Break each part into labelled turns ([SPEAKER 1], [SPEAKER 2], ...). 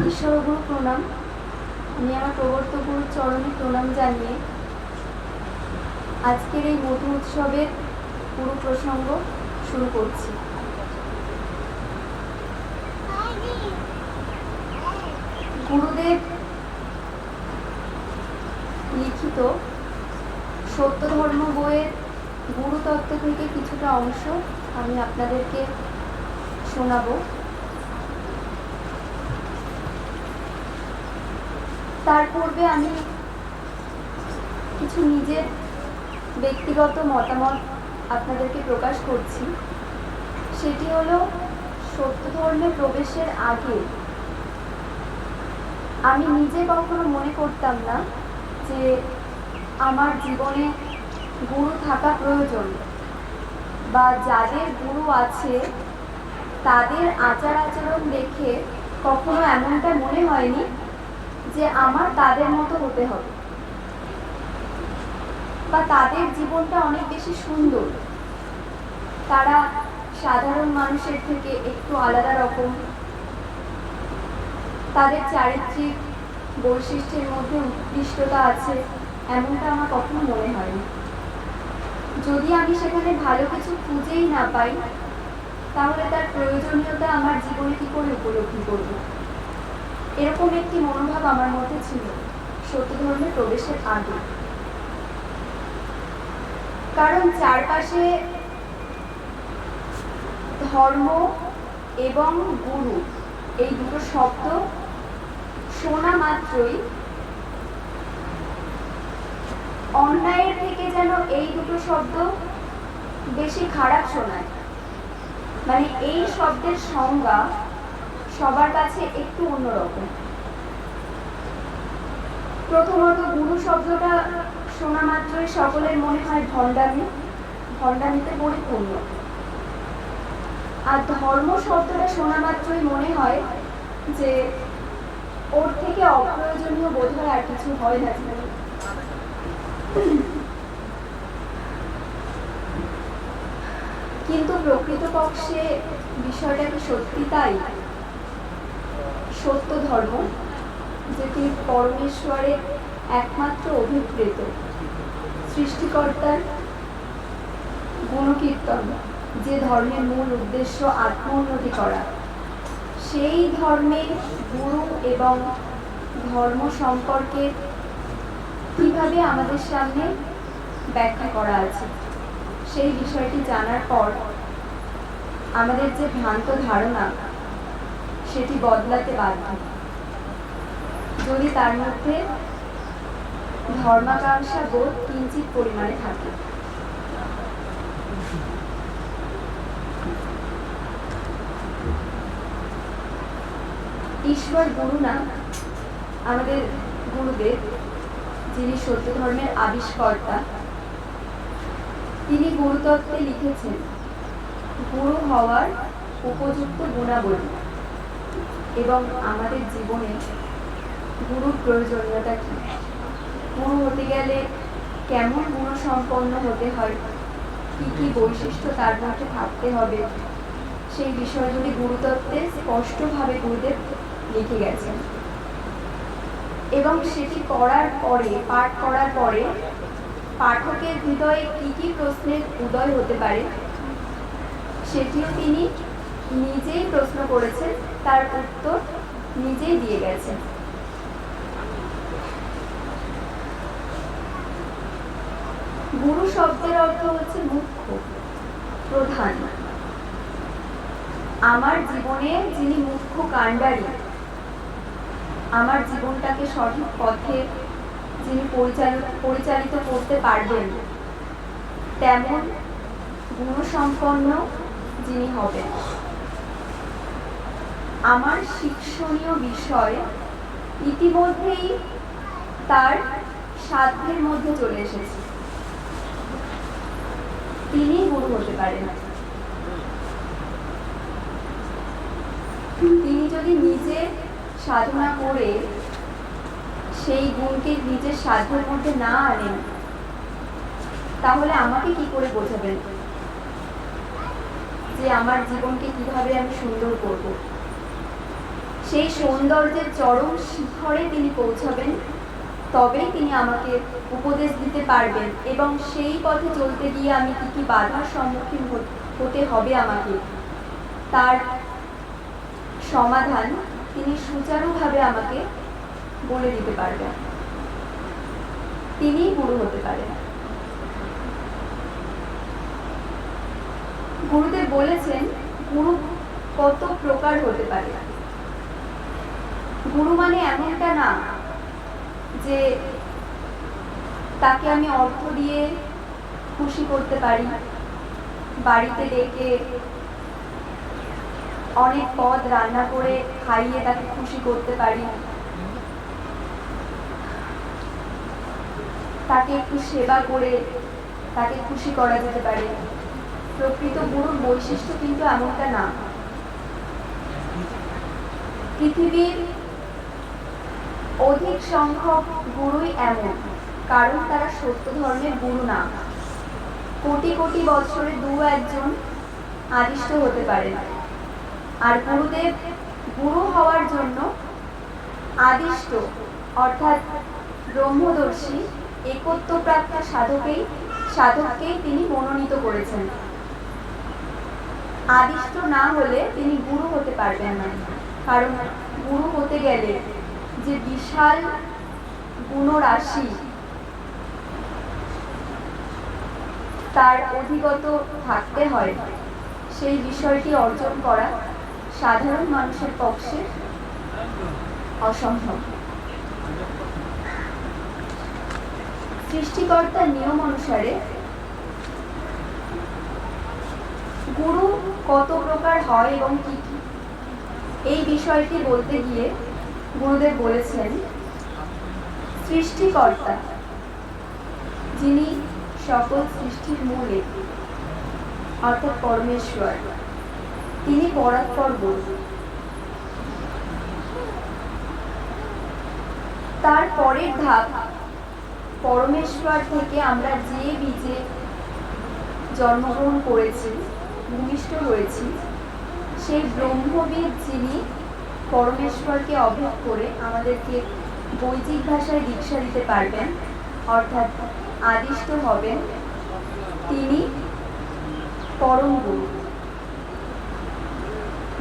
[SPEAKER 1] ঈশ্বরগুরু প্রণাম। আমি আমার প্রবর্তক গুরুর চরণে প্রণাম জানিয়ে আজকের এই মধু উৎসবের পুরো প্রসঙ্গ শুরু করছি। গুরুদেব লিখিত সত্য ধর্ম বইয়ের গুরুতত্ত্ব থেকে কিছুটা অংশ আমি আপনাদেরকে শোনাবো। তার পূর্বে আমি কিছু নিজের ব্যক্তিগত মতামত আপনাদেরকে প্রকাশ করছি। সেটি হলো, সত্য ধর্মে প্রবেশের আগে আমি নিজে কখনো মনে করতাম না যে আমার জীবনে গুরু থাকা প্রয়োজন, বা যাদের গুরু আছে তাদের আচার আচরণ দেখে কখনো এমনটা মনে হয়নি যে আমার তাদের মতো হতে হবে, বা তাদের জীবনটা অনেক বেশি সুন্দর, তারা সাধারণ মানুষের থেকে একটু আলাদা রকম, তাদের চারিত্রিক বৈশিষ্ট্যের মধ্যে উৎকৃষ্টতা আছে, এমনটা আমার কখনো মনে হয়নি। যদি আমি সেখানে ভালো কিছু খুঁজেই না পাই, তাহলে তার প্রয়োজনীয়তা আমার জীবনে কি করে উপলব্ধি করব? এরকম একটি মনোভাব আমার মধ্যে ছিল সত্য ধর্মে প্রবেশের আগে। কারণ চারপাশে ধর্ম এবং গুরু এই দুটো শব্দ শোনা মাত্রই অন্যায়ের থেকে যেন এই দুটো শব্দ বেশি খারাপ শোনায়। মানে এই শব্দের সংজ্ঞা সবার কাছে একটু অন্যরকম। প্রথমত, গুরু শব্দটা শোনা মাত্রই সকলের মনে হয় ভণ্ডামিতে পরিপূর্ণ। আর ধর্ম শব্দটা শোনা মাত্রই মনে হয় যে ওর থেকে অপ্রয়োজনীয় বোধ হয় আর কিছু হয় না। কিন্তু প্রকৃতপক্ষে বিষয়টা কি সত্যি তাই? সত্য ধর্ম, যেটি পরমেশ্বরের একমাত্র অভিপ্রেত, সৃষ্টিকর্তার গুণকীর্তন, যে ধর্মের মূল উদ্দেশ্য আত্মোন্নতি করা, সেই ধর্মের গুরু এবং ধর্ম সম্পর্কে কিভাবে আমাদের সামনে ব্যাখ্যা করা আছে, সেই বিষয়টি জানার পর আমাদের যে ভ্রান্ত ধারণা সেটি বদলাতে বাধ্য, যদি তার মধ্যে ধর্মাকাঙ্ক্ষা বোধ কিঞ্চিত পরিমাণে থাকে। ঈশ্বর গুরু না, আমাদের গুরুদেব, যিনি সত্য ধর্মের আবিষ্কর্তা, তিনি গুরুতত্ত্বে লিখেছেন গুরু হওয়ার উপযুক্ত গুণাবলী এবং আমাদের জীবনে গুরুর প্রয়োজনীয়তা কি, গুরু হতে গেলে কেমন গুণসম্পন্ন হতে হয়, কি কি বৈশিষ্ট্য তার মধ্যে থাকতে হবে, সেই বিষয়গুলি গুরুতত্ত্বে স্পষ্টভাবে গুরুদেব লিখে গেছেন। এবং সেটি পাঠ করার পরে পাঠকের হৃদয়ে কি কি প্রশ্নের উদয় হতে পারে সেটিও তিনি নিজেই প্রশ্ন করেছেন, তার উত্তর নিজেই দিয়ে গেছেন। গুরু শব্দের অর্থ হচ্ছে মুখ্য, প্রধান। আমার জীবনে যিনি মুখ্য কাণ্ডারী, আমার জীবনটাকে সঠিক পথে যিনি পরিচালিত করতে পারবেন, তেমন গুণসম্পন্ন যিনি হবেন। আমার শিক্ষণীয় বিষয় ইতিমধ্যেই তার সাধ্যের মধ্যে চলে এসেছে, তিনি গুরু হতে পারেন। তিনি যদি নিজে সাধনা করে সেই গুণকে নিজের সাধ্যের মধ্যে না আনেন, তাহলে আমাকে কি করে বোঝাবেন যে আমার জীবনকে কিভাবে আমি সুন্দর করব? সেই সৌন্দর্যের চরম শিখরে তিনি পৌঁছাবেন, তবেই তিনি আমাকে উপদেশ দিতে পারবেন এবং সেই পথে চলতে গিয়ে আমি কী কী বাধার সম্মুখীন হতে হবে আমাকে, তার সমাধান তিনি সুচারুভাবে আমাকে বলে দিতে পারবেন। তিনিই গুরু হতে পারেন। গুরুদেব বলেছেন গুরু কত প্রকার হতে পারে। গুরু মানে এমনটা না যে তাকে আমি অর্থ দিয়ে খুশি করতে পারি, বাড়িতে ডেকে অনেক পদ রান্না করে খাইয়ে তাকে খুশি করতে পারি, তাকে একটু সেবা করে তাকে খুশি করা যেতে পারে। প্রকৃত গুরুর বৈশিষ্ট্য কিন্তু এমনটা না। পৃথিবীর অধিক সংখ্যক গুরুই এমন, কারণ তারা সত্য ধর্মের গুরু না। কোটি কোটি বছরে দু একজন আদিষ্ট হতে পারে। আর গুরুদেব গুরু হওয়ার জন্য আদিষ্ট অর্থাৎ ব্রহ্মদর্শী একত্বপ্রাপ্ত সাধককেই তিনি মনোনীত করেছেন। আদিষ্ট না হলে তিনি গুরু হতে পারবেন না, কারণ গুরু হতে গেলে যে বিশাল গুণরাশি তার অধিগত থাকতে হয়, সেই বিষয়টি অর্জন করা সাধারণ মানুষের পক্ষে অসম্ভব। সৃষ্টিকর্তার নিয়ম অনুসারে গুরু কত প্রকার হয় এবং কি কি, এই বিষয়টি বলতে গিয়ে গুরুদেব বলেছেন সৃষ্টিকর্তা যিনি সকল সৃষ্টির মূলে অর্থাৎ পরমেশ্বর, তিনি পরাৎপর গুরু। তার পরের ধাপ পরমেশ্বর থেকে আমরা যে বীজে জন্মগ্রহণ করেছি, ভূমিষ্ঠ হয়েছি, সেই ব্রহ্মবীজ যিনি পরমেশ্বরকে অভেদ করে আমাদেরকে বৈদিক ভাষায় দীক্ষা দিতে পারবেন, অর্থাৎ আদিষ্ট হবেন, তিনি পরম গুরু।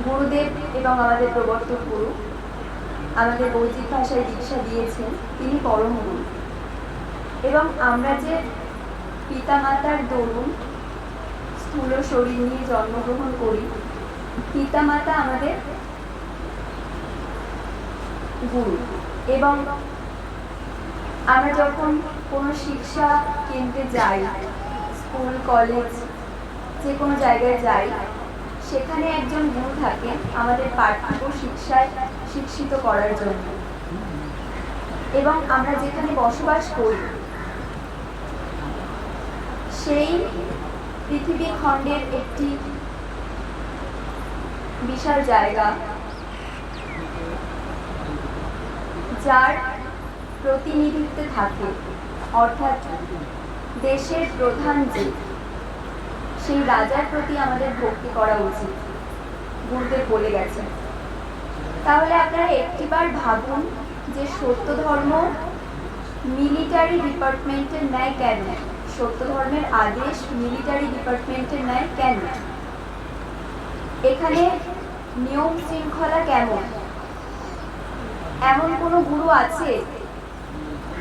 [SPEAKER 1] গুরুদেব এবং আমাদের প্রবর্তক গুরু আমাদের বৈদিক ভাষায় দীক্ষা দিয়েছেন, তিনি পরম গুরু। এবং আমরা যে পিতামাতার দরুন স্থূল শরীর নিয়ে জন্মগ্রহণ করি, পিতামাতা আমাদের গুরু। এবং আমরা যখন কোনো শিক্ষা কেন্দ্রে যাই, স্কুল কলেজ যে কোনো জায়গায় যাই, সেখানে একজন গুরু থাকেন আমাদের পার্থিব শিক্ষায় শিক্ষিত করার জন্য। এবং আমরা যেখানে বসবাস করি সেই পৃথিবী খণ্ডের একটি বিশাল জায়গা, যার প্রতিনিধিত্বে থাকে, অর্থাৎ দেশের প্রধান যে, সেই রাজার প্রতি আমাদের ভক্তি করা উচিত, গুরুদেব বলে গেছেন। তাহলে আপনারা একটিবার ভাবুন যে সত্য ধর্ম মিলিটারি ডিপার্টমেন্টের ন্যায় কেন? সত্য ধর্মের আদেশ মিলিটারি ডিপার্টমেন্টের ন্যায় কেন? এখানে নিয়ম শৃঙ্খলা কেমন? এমন কোনো গুরু আছে?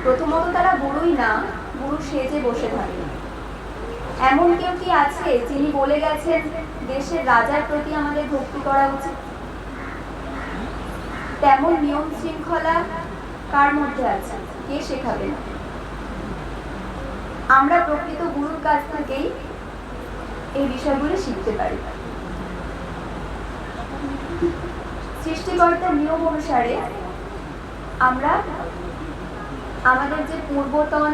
[SPEAKER 1] প্রথমত তারা গুরুই না, গুরু সেজে বসে থাকে। এমন কেউ কি আছে যিনি বলে গেছেন দেশের রাজার প্রতি আমাদের ভক্তি করা উচিত? তেমন নিয়ম শৃঙ্খলা কার মধ্যে আছে? কে শেখাবেন? আমরা প্রকৃত গুরুর কাছ থেকেই এই বিষয়গুলো শিখতে পারি। সৃষ্টিকর্তার নিয়ম অনুসারে আমরা আমাদের যে পূর্বতন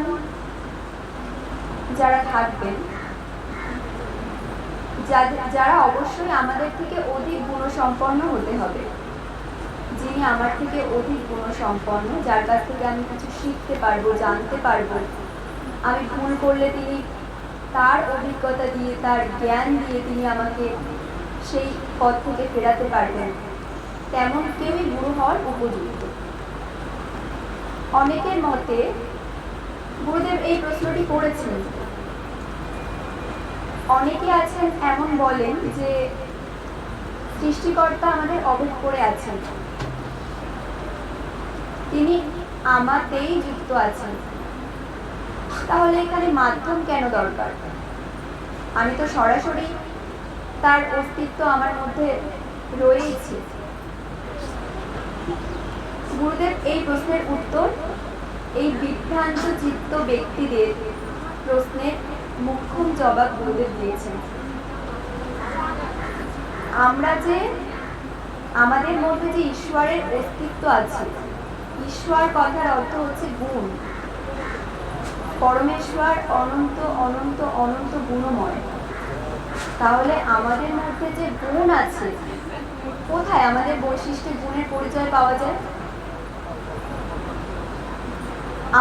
[SPEAKER 1] যারা থাকবেন, যারা অবশ্যই আমাদের থেকে অধিক গুণসম্পন্ন হতে হবে, যিনি আমার থেকে অধিক গুণসম্পন্ন, যার কাছ থেকে আমি কিছু শিখতে পারবো, জানতে পারবো। আমি ভুল করলে তিনি তার অভিজ্ঞতা দিয়ে, তার জ্ঞান দিয়ে তিনি আমাকে সেই পথ থেকে ফেরাতে পারবেন। তেমন কেউই গুরু হওয়ার উপযুক্ত। অনেকের মতে গুরুদেব এই প্রশ্নটি করেছেন। অনেকে আছেন এমন বলেন যে সৃষ্টিকর্তা আমাদের অভেদ করে আছেন, তিনি আমাতেই যুক্ত আছেন, তাহলে এখানে মাধ্যম কেন দরকার? আমি তো সরাসরি তার অস্তিত্ব আমার মধ্যে রয়েছে। গুরুদেব এই প্রশ্নের উত্তর এই বিভ্রান্ত চিত্ত ব্যক্তিদের প্রশ্নের মুখ্যম জবাব গুরুদেব দিয়েছেন। আমরা যে আমাদের মধ্যে যে ঈশ্বরের অস্তিত্ব আছে, ঈশ্বর কথার অর্থ হচ্ছে গুণ। পরমেশ্বর অনন্ত অনন্ত অনন্ত গুণময়। তাহলে আমাদের মধ্যে যে গুণ আছে, কোথায় আমাদের বৈশিষ্ট্যে গুণের পরিচয় পাওয়া যায়?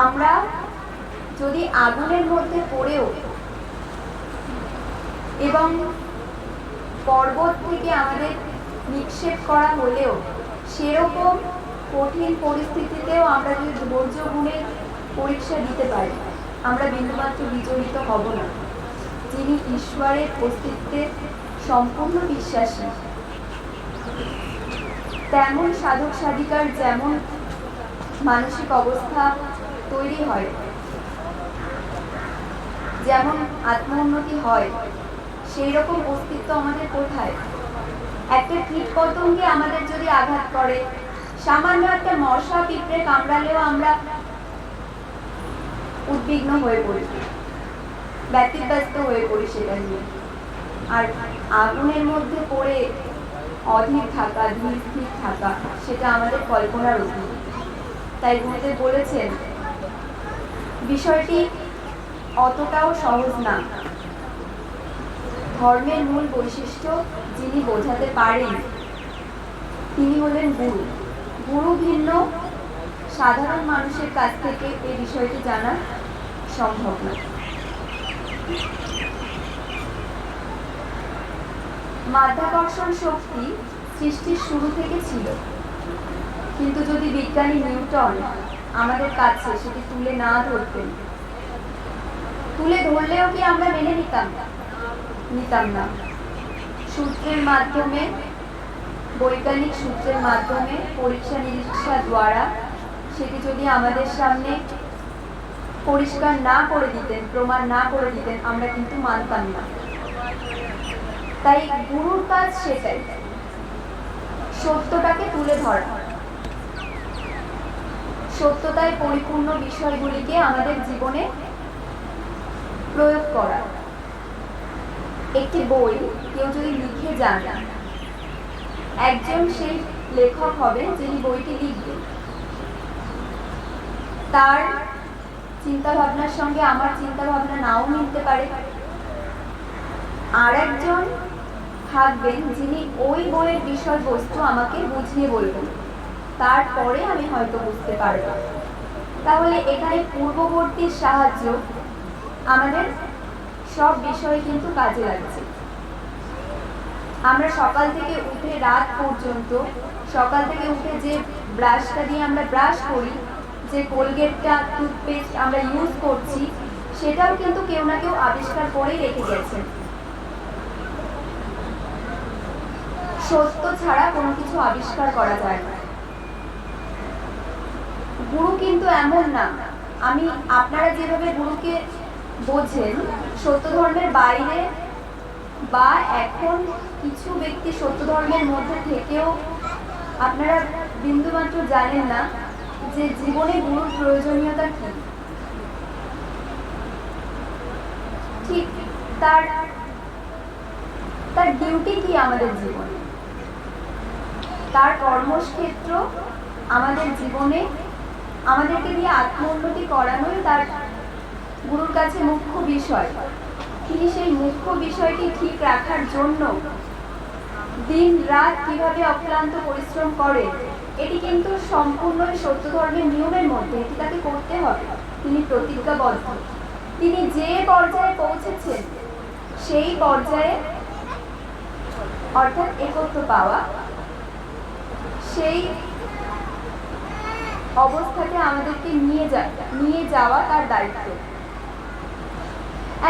[SPEAKER 1] আমরা যদি আগুনের মধ্যে পড়েও এবং পর্বত থেকে আমাদের নিক্ষেপ করা হলেও সেরকম কঠিন পরিস্থিতিতেও আমরা যদি ধৈর্য গুণের পরীক্ষা দিতে পারি, আমরা বিন্দুমাত্র বিচলিত হব না। যিনি ঈশ্বরের অস্তিত্বে সম্পূর্ণ বিশ্বাসী, তেমন সাধক সাধিকার যেমন মানসিক অবস্থা তৈরি হয়, যেমন আত্ম উন্নতি হয়, সেই রকম অস্তিত্ব আমাদের কোথায়? একটা কীট পতঙ্গে আমাদের যদি আঘাত করে, সামান্য একটা মশা পিঁপড়ে কামড়ালেও আমরা উদ্বিগ্ন হয়ে পড়ি, ব্যতিব্যস্ত হয়ে পড়ি সেটা নিয়ে। আর আগুনের মধ্যে পড়ে অধীর থাকা, ধীর স্থির থাকা, সেটা আমাদের কল্পনার অতীত। তাই গুরুদেব বলেছেন বিষয়টি অতটাও সহজ না। ধর্মের মূল বৈশিষ্ট্য যিনি বোঝাতে পারেন তিনি হলেন গুরু। গুরু ভিন্ন সাধারণ মানুষের কাছ থেকে এই বিষয়টি জানা সম্ভব না। মাধ্যাকর্ষণ শক্তি সৃষ্টির শুরু থেকে ছিল, কিন্তু যদি বিজ্ঞানী নিউটন আমাদের কাছে সেটি তুলে না ধরতেন, তুলে ধরলেও কি আমরা মেনে নিতাম না। সূত্রের মাধ্যমে, বৈজ্ঞানিক সূত্রের মাধ্যমে পরীক্ষা নিরীক্ষা দ্বারা সেটি যদি আমাদের সামনে পরিষ্কার না করে দিতেন, প্রমাণ না করে দিতেন, আমরা কিন্তু মানতাম না। তাই গুরুর কাজ সেটাই, সত্যটাকে তুলে ধরা, সত্যতায় পরিপূর্ণ বিষয়গুলিকে আমাদের জীবনে প্রয়োগ করা। একটি বই কেউ যদি লিখে যান, একজন সেই লেখক হবে যিনি বইটি লিখবেন। তার চিন্তা ভাবনার সঙ্গে আমার চিন্তা ভাবনা নাও মিলতে পারে। আর একজন থাকবেন যিনি ওই বইয়ের বিষয়বস্তু আমাকে বুঝিয়ে বলবেন, তারপরে আমি হয়তো বুঝতে পারব। তাহলে এখানে পূর্ববর্তীর সাহায্য আমাদের সব বিষয়ে কিন্তু কাজে লাগছে। আমরা সকাল থেকে উঠে রাত পর্যন্ত, সকাল থেকে উঠে যে ব্রাশটা দিয়ে আমরা ব্রাশ করি, যে কোলগেটটা, টুথপেস্ট আমরা ইউজ করছি, সেটাও কিন্তু কেউ না কেউ আবিষ্কার করেই রেখে গেছেন। সত্য ছাড়া কোনো কিছু আবিষ্কার করা যায় না। গুরু কিন্তু এমন না, আপনারা যেভাবে গুরুকে বোঝেন, সত্য ধর্মের বাইরে বা এখন কিছু ব্যক্তি সত্য ধর্মের মধ্যে থেকেও আপনারা বিন্দুমাত্র জানেন না যে জীবনে গুরুর প্রয়োজনীয়তা কি। ঠিক তার ডিউটি কি আমাদের জীবনে, তার কর্মক্ষেত্র আমাদের জীবনে আমাদেরকে দিয়ে আত্ম উন্নতি করানোই তার গুরুর কাছে মুখ্য বিষয়। তিনি সেই মুখ্য বিষয়টি ঠিক রাখার জন্য দিন রাত কিভাবে অক্লান্ত পরিশ্রম করে, এটি কিন্তু সম্পূর্ণই সত্য ধর্মের নিয়মের মধ্যে, এটি তাকে করতে হবে। তিনি প্রতিজ্ঞাবদ্ধ। তিনি যে পর্যায়ে পৌঁছেছেন সেই পর্যায়ে, অর্থাৎ একত্র পাওয়া, সেই অবস্থাতে আমাদেরকে নিয়ে যাওয়া তার দায়িত্ব।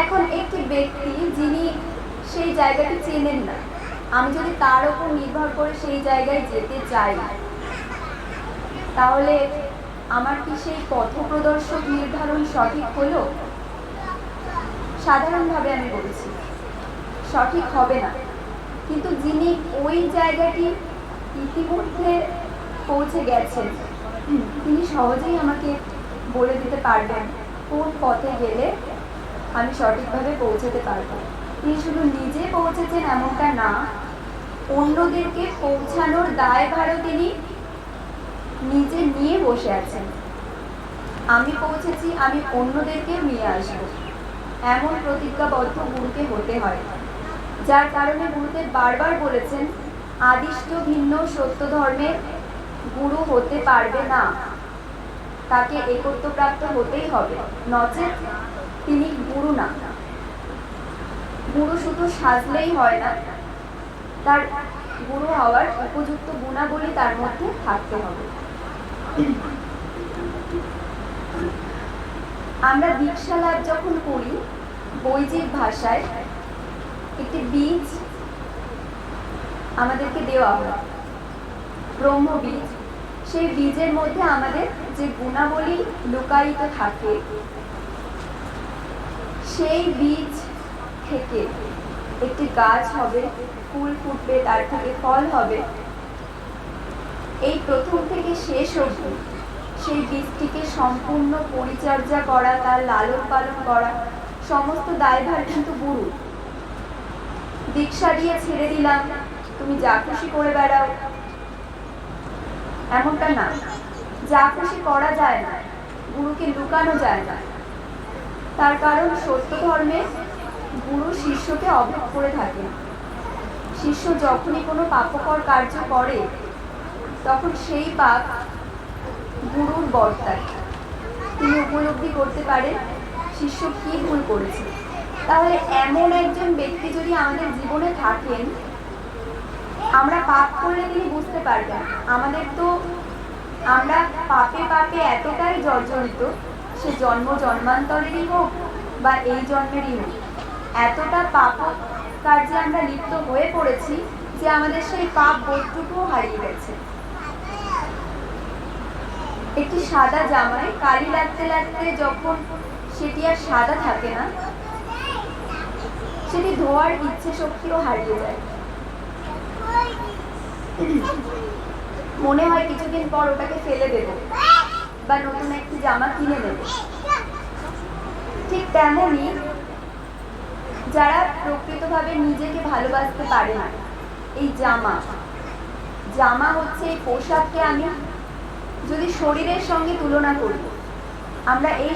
[SPEAKER 1] এখন একটি ব্যক্তি যিনি সেই জায়গাটি চেনেন না, আমি যদি তার উপর নির্ভর করে সেই জায়গায় যেতে চাই, তাহলে আমার কি সেই পথপ্রদর্শক নির্ধারণ সঠিক হলো? সাধারণভাবে আমি বলছি সঠিক হবে না। কিন্তু যিনি ওই জায়গাটি ইতিমধ্যে পৌঁছে গেছেন, তিনি সহজেই আমাকে বলে দিতে পারবেন কোন পথে গেলে আমি সঠিকভাবে পৌঁছাতে পারবো। তিনি শুধু নিজে পৌঁছেছেন এমনটা না, অন্যদেরকে পৌঁছানোর দায়ভারও তিনি নিজে নিয়ে বসে আছেন। আমি পৌঁছেছি, আমি অন্যদেরকেও নিয়ে আসবো, এমন প্রতিজ্ঞাবদ্ধ গুরুকে হতে হয়। যার কারণে গুরুদেব বারবার বলেছেন, আদিষ্ট ভিন্ন সত্য ধর্মের গুরু হতে পারবে না, তাকে একত্বপ্রাপ্ত হতেই হবে, নচেত তিনি গুরু না। গুরু শুধু সাজলেই হয় না, তার গুরু হওয়ার উপযুক্ত গুণাবলী তার মধ্যে থাকতে হবে। আমরা দীক্ষা লাভ যখন করি, বৈদিক ভাষায় একটি বীজ আমাদেরকে দেওয়া হয়, ব্রহ্মবীজ। সেই বীজের মধ্যে আমাদের যে গুণাবলী লুকায়িত থাকে, সেই বীজ থেকে একটি গাছ হবে, ফুল ফুটবে, তার থেকে ফল হবে। এই প্রথম থেকে শেষ অবধি সেই বীজটিকে সম্পূর্ণ পরিচর্যা করা, তার লালন পালন করা, সমস্ত দায়ভার কিন্তু গুরু। দীক্ষা দিয়ে ছেড়ে দিলাম, তুমি যা খুশি করে বেড়াও, এমনটা না। যা খুশি করা যায় না, গুরুকে লুকানো যায় না। তার কারণ সত্য ধর্মে গুরু শিষ্যকে অবজ্ঞা করে থাকেন। শিষ্য যখনই কোনো পাপকর কার্য করে, তখন সেই পাপ গুরুর বর্তায়। তিনি উপলব্ধি করতে পারেন শিষ্য কি ভুল করেছে। তাহলে এমন একজন ব্যক্তি যদি আমাদের জীবনে থাকেন, আমরা পাপ করলে তিনি বুঝতে পারবেন। আমরা পাপে পাপে এতটাই জর্জরিত, সে জন্ম জন্মান্তরেরই হোক বা এই জন্মেরই হোক, এতটা পাপ কার্যে আমরা লিপ্ত হয়ে পড়েছি যে আমাদের সেই পাপ বোধটুকুও হারিয়ে গেছে। একটি সাদা জামায় কালি লাগতে লাগতে যখন সেটি আর সাদা থাকে না, সেটি ধোয়ার ইচ্ছে শক্তিও হারিয়ে যায়। মনে হয় কিছুদিন পর ওটাকে ফেলে দেব বা নতুন একটি জামা কিনে নেব। ঠিক তেমনই যারা প্রকৃতভাবে নিজেকে ভালোবাসতে পারে না, এই জামা হচ্ছে এই পোশাককে আমি যদি শরীরের সঙ্গে তুলনা করি, আমরা এই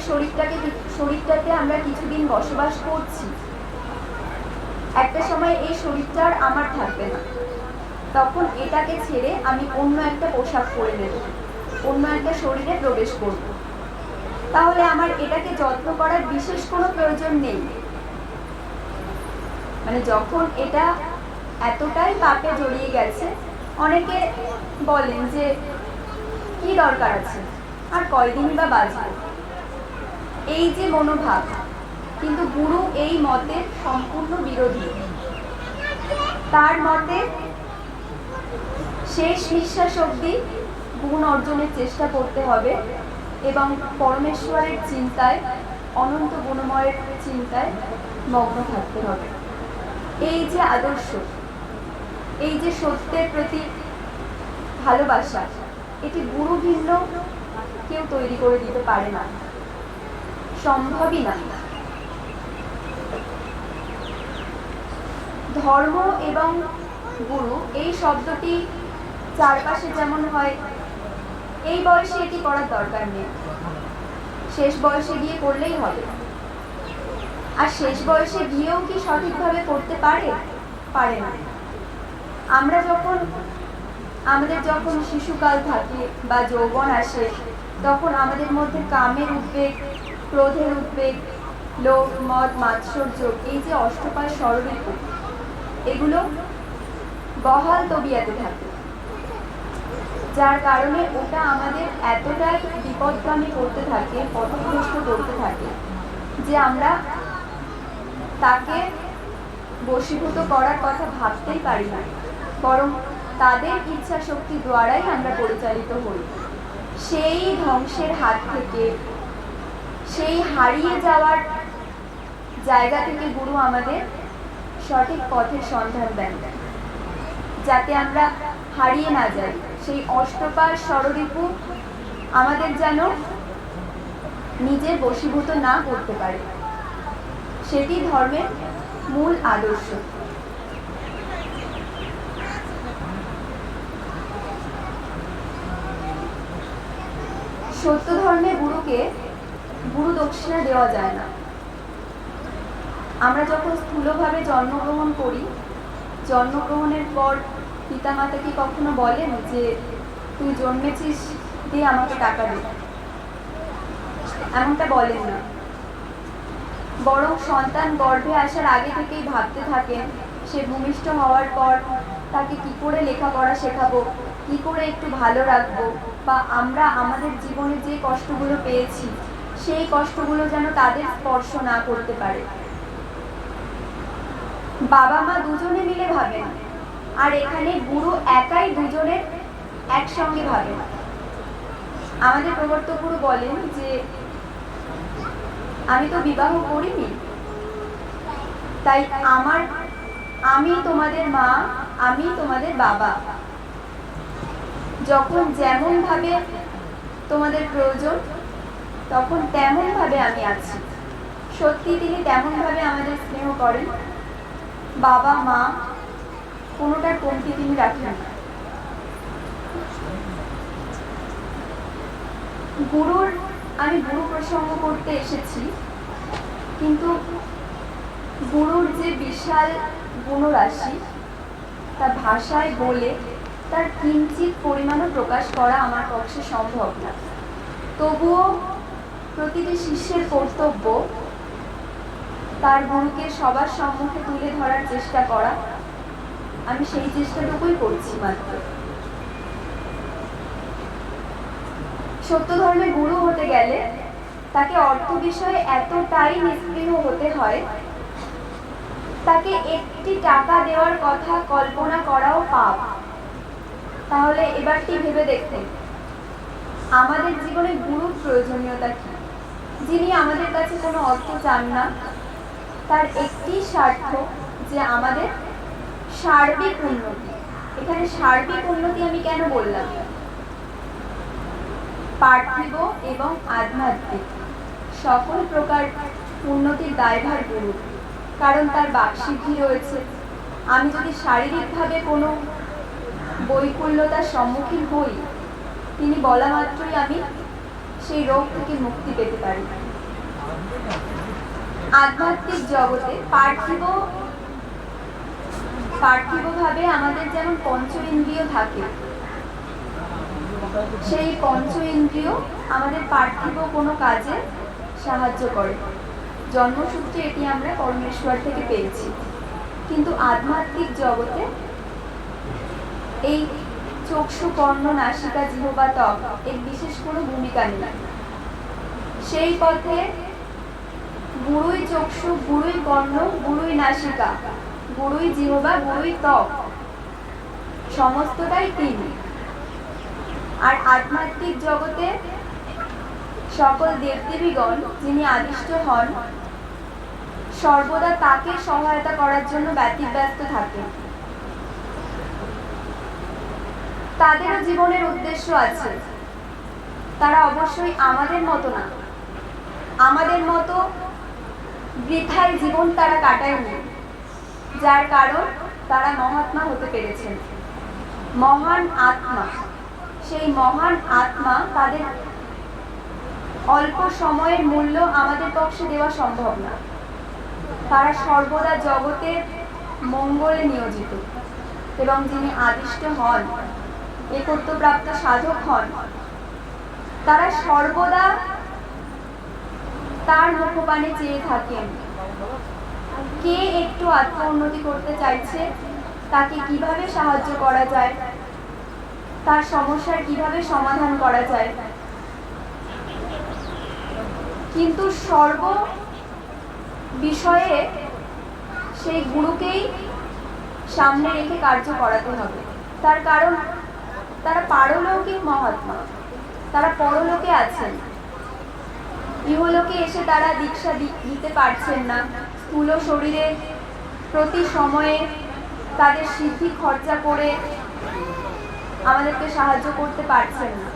[SPEAKER 1] শরীরটাতে আমরা কিছুদিন বসবাস করছি, একটা সময় এই শরীরটার আমার থাকবে না, তখন এটাকে ছেড়ে আমি অন্য একটা পোশাক পরে নেব, অন্য একটা শরীরে প্রবেশ করব। তাহলে আমার এটাকে যত্ন করার বিশেষ কোনো প্রয়োজন নেই। মানে যখন এটা এতটাই পাপে জড়িয়ে গেছে, অনেকে বলেন যে কি দরকার আছে, আর কয়দিনই বা বাঁচব, এই যে মনোভাব। কিন্তু গুরু এই মতের সম্পূর্ণ বিরোধী। তার মতে শেষ নিঃশ্বাস অবধি গুণ অর্জনের চেষ্টা করতে হবে এবং পরমেশ্বরের চিন্তায়, অনন্ত গুণময়ের চিন্তায় মগ্ন থাকতে হবে। এই যে আদর্শ, এই যে সত্যের প্রতি ভালোবাসা, এটি গুরু ভিন্ন কেউ তৈরি করে দিতে পারে না, সম্ভবই না। ধর্ম এবং গুরু এই শব্দটি চারপাশে যেমন হয়, এই বয়সে এটি করার দরকার নেই, শেষ বয়সে গিয়ে করলেই হবে। আর শেষ বয়সে গিয়েও কি সঠিকভাবে করতে পারে না। আমাদের যখন শিশুকাল থাকে বা যৌবন আসে, তখন আমাদের মধ্যে কামের উদ্বেগ, ক্রোধের উদ্বেগ, লোভ, মদ, মাৎসর্য, এই যে অষ্টপায় ষড়ঋপু, এগুলো বহাল তবিয়াতে থাকে। যার কারণে ওটা আমাদের এতটাই বিপদগামী করতে থাকে, পথভ্রষ্ট করতে থাকে, যে আমরা তাকে বশীভূত করার কথা ভাবতেই পারি না, বরং তাদের ইচ্ছা শক্তি দ্বারাই আমরা পরিচালিত হই। সেই ধ্বংসের হাত থেকে, সেই হারিয়ে যাওয়ার জায়গা থেকে গুরু আমাদের সঠিক পথের সন্ধান দেন, যাতে আমরা হারিয়ে না যাই। সেই অষ্টপাশ ষড়রিপু আমাদের যেন নিজের বশীভূত না করতে পারে, সেটি ধর্মের মূল আদর্শ। সত্য ধর্মে গুরুকে গুরু দক্ষিণা দেওয়া যায় না। আমরা যখন স্থূলভাবে জন্মগ্রহণ করি, জন্মগ্রহণের পর পিতামাতা কি কখনো বলেন যে তুই জন্মেছিস, দিয়ে আমাকে টাকা দে? এমনটা বলেন না। বরং সন্তান গর্ভে আসার আগে থেকেই ভাবতে থাকেন সে ভূমিষ্ঠ হওয়ার পর তাকে কি করে লেখাপড়া শেখাবো, কি করে একটু ভালো রাখবো, বা আমরা আমাদের জীবনে যে কষ্টগুলো পেয়েছি সেই কষ্টগুলো যেন তাদের স্পর্শ না করতে পারে। বাবা মা দুজনে মিলে ভাবেন, আর এখানে গুরু একাই দুজনের একসঙ্গে ভাবেন। আমাদের প্রবর্তক গুরু বলেন যে আমি তো বিবাহ করিনি, তাই আমি তোমাদের মা, আমি তোমাদের বাবা। যখন যেমন ভাবে তোমাদের প্রয়োজন তখন তেমন ভাবে আমি আছি। সত্যি তিনি তেমন ভাবে আমাদের স্নেহ করেন। বাবা মা কোনোটার কমতি তিনি রাখেন না। আমি গুরু প্রসঙ্গ করতে এসেছি, কিন্তু গুরুর যে বিশাল গুণরাশি তা ভাষায় বলে তার কিঞ্চিত পরিমাণও প্রকাশ করা আমার পক্ষে সম্ভব না। তবুও প্রতিটি শিষ্যের কর্তব্য তার গুরুকে সবার সম্মুখে তুলে ধরার চেষ্টা করা। আমি সেই চেষ্টাটুকুই করছি মাত্র। সত্য ধর্মে গুরু হতে গেলে তাকে অর্থ বিষয়ে এতটাই নিস্পৃহ হতে হয়, তাকে একটি টাকা দেওয়ার কথা কল্পনা করাও পাপ। তাহলে এবারটি ভেবে দেখতে, আমাদের জীবনে গুরুর প্রয়োজনীয়তা কি? যিনি আমাদের কাছে কোনো অর্থ চান না, তার একটি স্বার্থ যে আমাদের সার্বিক উন্নতি। এখানে সার্বিক উন্নতি আমি কেন বললাম? পার্থিব এবং আধ্যাত্মিক সকল প্রকার উন্নতির দায়ভার গুরুর, কারণ তার বাকসিদ্ধি রয়েছে। আমি যদি শারীরিকভাবে কোনো বৈকল্যতার সম্মুখীন হই, তিনি বলা মাত্রই আমি সেই রোগ থেকে মুক্তি পেতে পারি। আধ্যাত্মিক জগতে পার্থিবভাবে আমাদের যেমন পঞ্চ ইন্দ্রিয় থাকে, সেই পঞ্চ ইন্দ্রিয় আমাদের পার্থিব কোনো কাজে সাহায্য করে। জন্মসূত্রে এটি আমরা পরমেশ্বর থেকে পেয়েছি, কিন্তু আধ্যাত্মিক জগতে এই চক্ষু, কর্ণ, নাসিকা, জিহ্বা, ত্বক এর বিশেষ কোনো ভূমিকা নেই। সেই পথে গুরুই চক্ষু, গুরুই কর্ণ, গুরুই নাসিকা, গুরুই জিহ্বা, গুরুই ত্বক, সমস্তটাই তিনি। আর আধ্যাত্মিক জগতে সকল দেবদেবীগণ যিনি আদিষ্ট হন, সর্বদা তাকে সহায়তা করার জন্য ব্যতিব্যস্ত থাকেন। তাদেরও জীবনের উদ্দেশ্য আছে। তারা অবশ্যই আমাদের মতো না, আমাদের মতো বৃথায় জীবন তারা কাটায়নি, যার কারণ তারা মহাত্মা হতে পেরেছেন। মহান আত্মা, সেই মহান আত্মা তাদের অল্প সময়ের মূল্য আমাদের পক্ষে দেওয়া সম্ভব না। তারা সর্বদা জগতের মঙ্গলে নিয়োজিত, এবং যিনি আদিষ্ট হন, একত্বপ্রাপ্ত সাধক হন, তারা সর্বদা তার মুখপানে চেয়ে থাকেন। কে একটু আত্ম উন্নতি করতে চাইছে, তাকে কিভাবে সাহায্য করা যায়, তার সমস্যার কিভাবে সমাধান করা যায়, কিন্তু সর্ব বিষয়ে সেই গুরুকেই সামনে রেখে কার্য করাতে হবে। তার কারণ তারা পারলৌকিক মহাত্মা, তারা পরলোকে আছেন, ইহলোকে এসে তারা দীক্ষা দিতে পারছেন না। স্থূল শরীরে প্রতি সময়ে তাদের সিদ্ধি খরচা করে আমাদেরকে সাহায্য করতে পারছেন না।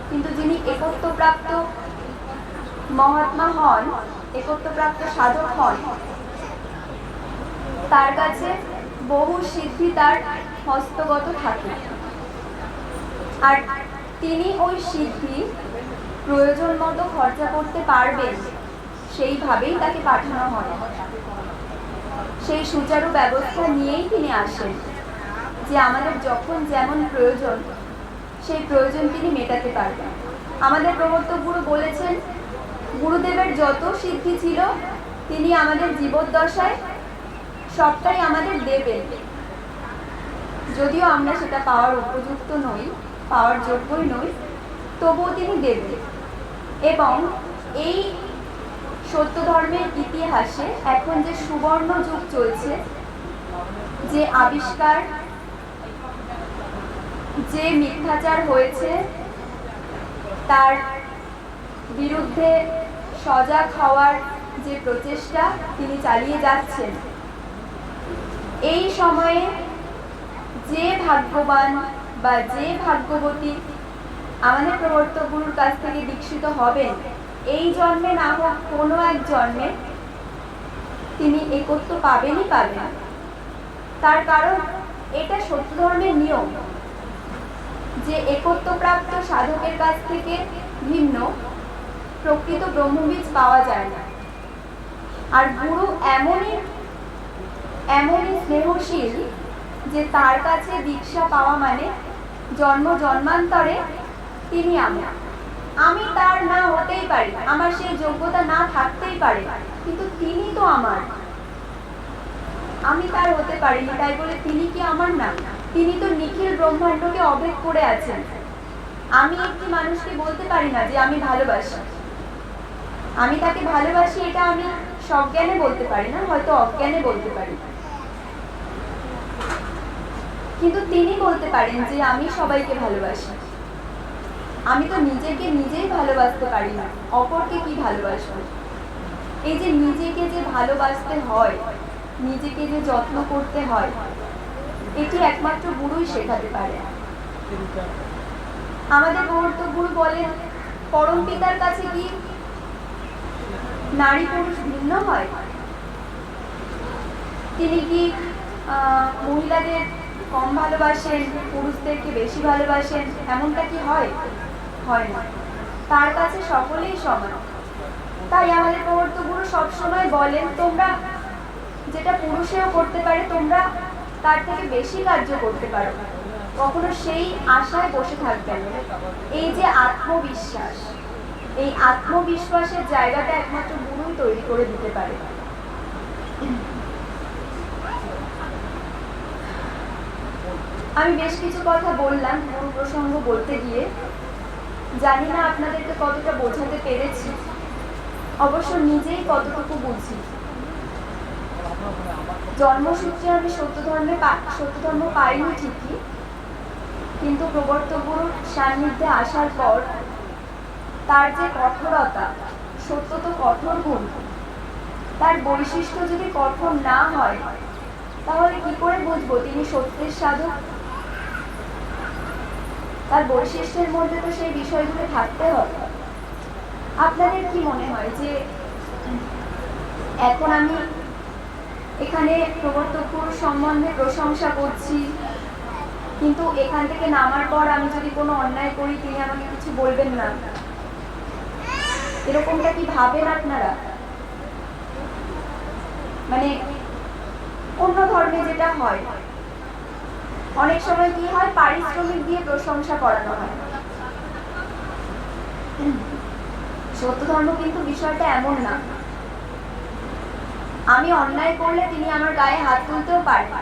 [SPEAKER 1] কিন্তু যিনি একত্বপ্রাপ্ত মহাত্মা হন, একত্বপ্রাপ্ত সাধক হন, তার কাছে বহু সিদ্ধি তার হস্তগত থাকে, আর তিনি ওই সিদ্ধি প্রয়োজন মতো খরচা করতে পারবেন, সেইভাবেই তাকে পাঠানো হয়। সেই সুচারু ব্যবস্থা নিয়েই তিনি আসেন, যে আমাদের যখন যেমন প্রয়োজন সেই প্রয়োজন তিনি মেটাতে পারবেন। আমাদের প্রবর্তক গুরু বলেছেন, গুরুদেবের যত সিদ্ধি ছিল তিনি আমাদের জীবদ্দশায় সবটাই আমাদের দেবেন, যদিও আমরা সেটা পাওয়ার উপযুক্ত নই, পাওয়ার যোগ্যই নই, তবুও তিনি দেবেন। এবং এই সত্য ধর্মের ইতিহাসে এখন যে সুবর্ণ যুগ চলছে, যে আবিষ্কার, যে মিথ্যাচার হয়েছে, তার বিরুদ্ধে সজাগ হওয়ার যে প্রচেষ্টা তিনি চালিয়ে যাচ্ছেন, এই সময়ে যে ভাগ্যবান বা যে ভাগ্যবতী আমাদের প্রবর্তক গুরুর কাছ থেকে দীক্ষিত হবেন, এই জন্মে না হোক কোনো এক জন্মে তিনি একত্ব পাবেনই পাবেন। তার কারণ এটা সত্য ধর্মের নিয়ম, যে একত্বপ্রাপ্ত সাধকের কাছ থেকে ভিন্ন প্রকৃত ব্রহ্মবীজ পাওয়া যায় না। আর গুরু এমনই স্নেহশীল যে তার কাছে দীক্ষা পাওয়া মানে জন্ম জন্মান্তরে তিনি আমি তার না হতেই পারি, আমার সেই যোগ্যতা না থাকতেই পারে, কিন্তু তিনি তো আমার, আমি তার হতে পারিনি, তাই বলে তিনি কি আমার না? তিনি তো নিখিল ব্রহ্মাণ্ডকে অভেদ করে আছেন। আমি একটি মানুষকে বলতে পারি না যে আমি ভালোবাসি, আমি তাকে ভালোবাসি, এটা আমি সজ্ঞানে বলতে পারি না, হয়তো অজ্ঞানে বলতে পারি, কিন্তু তিনি বলতে পারেন যে আমি সবাইকে ভালোবাসি। আমি তো নিজেকে নিজেই ভালোবাসতে পারি না, অপরকে কি ভালোবাসবো? এই যে নিজেকে যে ভালোবাসতে হয়, নিজেকে যে যত্ন করতে হয়, এটি একমাত্র গুরুই শেখাতে পারে। আমাদের প্রবর্তক গুরু বলেন, পরম পিতার কাছে কি নারী পুরুষ ভিন্ন হয়? তিনি কি মহিলাদের কম ভালোবাসেন, পুরুষদেরকে বেশি ভালোবাসেন? এমনটা কি হয়? হয় না। তার কাছে সকলেই সমান। তাই আমাদের প্রবর্তক গুরু সবসময় বলেন, তোমরা যেটা পুরুষেও করতে পারে, তোমরা তার থেকে বেশি কার্য করতে পারো। কখনো সেই আশায় বসে থাকবেন। এই যে আত্মবিশ্বাস, এই আত্মবিশ্বাসের জায়গাটা একমাত্র গুরুই তৈরি করে দিতে পারে। আমি বেশ কিছু কথা বললাম গুরু প্রসঙ্গ বলতে গিয়ে, জানি না আপনাদেরকে কতটা বোঝাতে পেরেছি, অবশ্য নিজেই কতটুকু বুঝি। জন্মসূত্রে আমি সত্য ধর্ম পাইনি ঠিকই, কিন্তু প্রবর্তক গুরুর সান্নিধ্যে আসার পর তার যে কঠোরতা, সত্য তো কঠোর গুণ, তার বৈশিষ্ট্য যদি কঠোর না হয়, তাহলে কি করে বুঝবো তিনি সত্যের সাধক? তার বৈশিষ্ট্যের মধ্যে তো সেই বিষয়গুলো থাকতে হবে। আপনাদের কি মনে হয় যে এখন আমি এখানে প্রবর্তক গুরুর সম্বন্ধে প্রশংসা করছি, কিন্তু এখান থেকে নামার পর আমি যদি কোনো অন্যায় করি তিনি আমাকে কিছু বলবেন না, এরকমটা কি ভাবেন আপনারা? মানে অন্য ধর্মে যেটা হয়, অনেক সময় কি হয়, পারিশ্রমিক দিয়ে প্রশংসা করানো হয়। সত্য ধর্ম কিন্তু বিষয়টা এমন না। আমি অন্যায় করলে তিনি আমার গায়ে হাত তুলতেও পারেন,